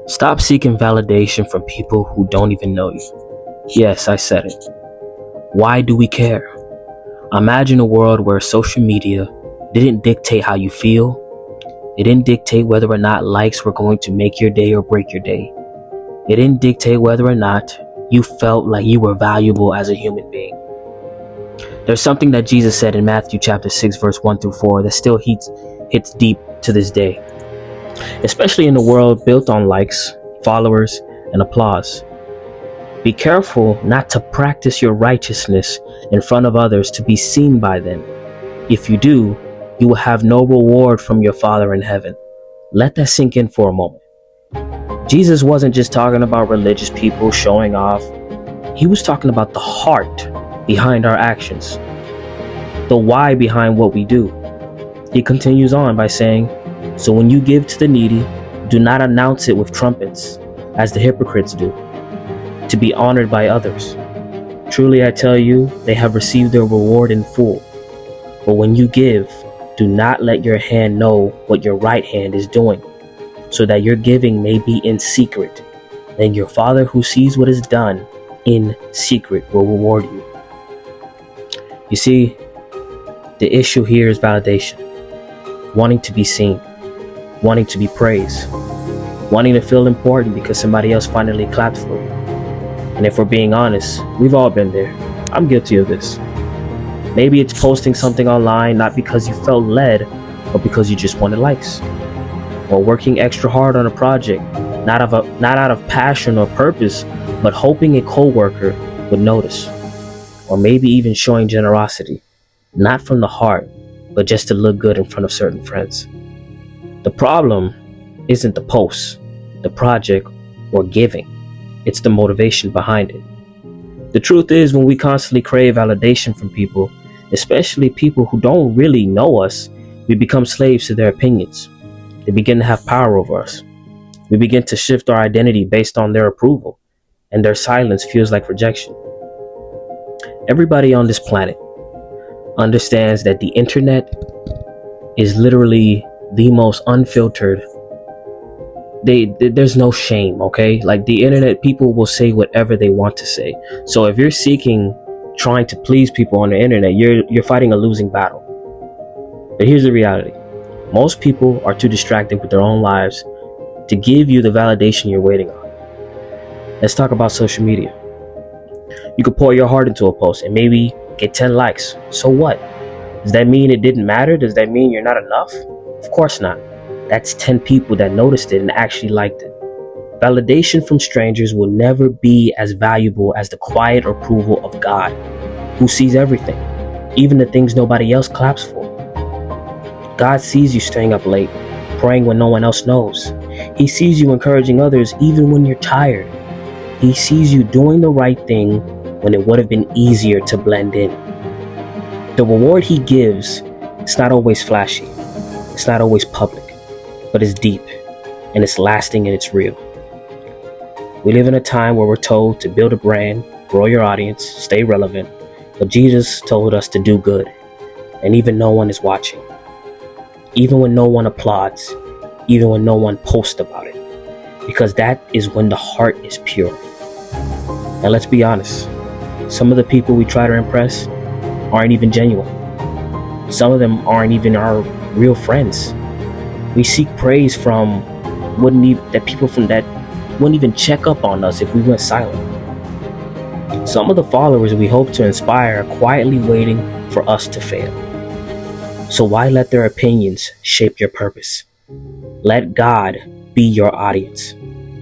Stop seeking validation from people who don't even know you. Yes, I said it. Why do we care? Imagine a world where social media didn't dictate how you feel. It didn't dictate whether or not likes were going to make your day or break your day. It didn't dictate whether or not you felt like you were valuable as a human being. There's something that Jesus said in Matthew chapter 6, verse 1 through 4 that still hits deep to this day, especially in a world built on likes, followers, and applause. Be careful not to practice your righteousness in front of others to be seen by them. If you do, you will have no reward from your Father in heaven. Let that sink in for a moment. Jesus wasn't just talking about religious people showing off. He was talking about the heart behind our actions, the why behind what we do. He continues on by saying, "So when you give to the needy, do not announce it with trumpets, as the hypocrites do, to be honored by others. Truly I tell you, they have received their reward in full. But when you give, do not let your hand know what your right hand is doing, so that your giving may be in secret. Then your Father who sees what is done in secret will reward you." You see, the issue here is validation. Wanting to be seen, wanting to be praised, wanting to feel important because somebody else finally clapped for you. And if we're being honest, we've all been there. I'm guilty of this. Maybe it's posting something online not because you felt led, but because you just wanted likes. Or working extra hard on a project, not out of passion or purpose, but hoping a coworker would notice. Or maybe even showing generosity, not from the heart, but just to look good in front of certain friends. The problem isn't the post, the project, or giving. It's the motivation behind it. The truth is, when we constantly crave validation from people, especially people who don't really know us, we become slaves to their opinions. They begin to have power over us. We begin to shift our identity based on their approval, and their silence feels like rejection. Everybody on this planet understands that the internet is literally the most unfiltered. There's no shame, okay? Like, the internet, people will say whatever they want to say. So if you're trying to please people on the internet, you're fighting a losing battle. But here's the reality. Most people are too distracted with their own lives to give you the validation you're waiting on. Let's talk about social media. You could pour your heart into a post and maybe get 10 likes. So what? Does that mean it didn't matter? Does that mean you're not enough? Of course not. That's 10 people that noticed it and actually liked it. Validation from strangers will never be as valuable as the quiet approval of God, who sees everything, even the things nobody else claps for. God sees you staying up late, praying when no one else knows. He sees you encouraging others even when you're tired. He sees you doing the right thing when it would have been easier to blend in. The reward he gives is not always flashy, it's not always public, but it's deep, and it's lasting, and it's real. We live in a time where we're told to build a brand, grow your audience, stay relevant, but Jesus told us to do good, and even no one is watching. Even when no one applauds, even when no one posts about it, because that is when the heart is pure. Now let's be honest, some of the people we try to impress aren't even genuine. Some of them aren't even our real friends. We seek praise from people that wouldn't even check up on us if we went silent. Some of the followers we hope to inspire are quietly waiting for us to fail. So why let their opinions shape your purpose? Let God be your audience.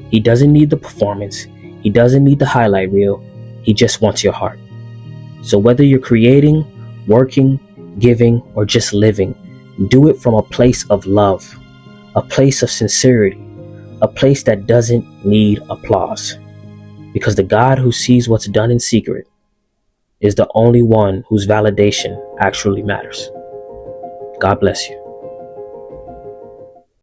He doesn't need the performance. He doesn't need the highlight reel. He just wants your heart. So whether you're creating, working, giving, or just living, do it from a place of love, a place of sincerity, a place that doesn't need applause. Because the God who sees what's done in secret is the only one whose validation actually matters. God bless you.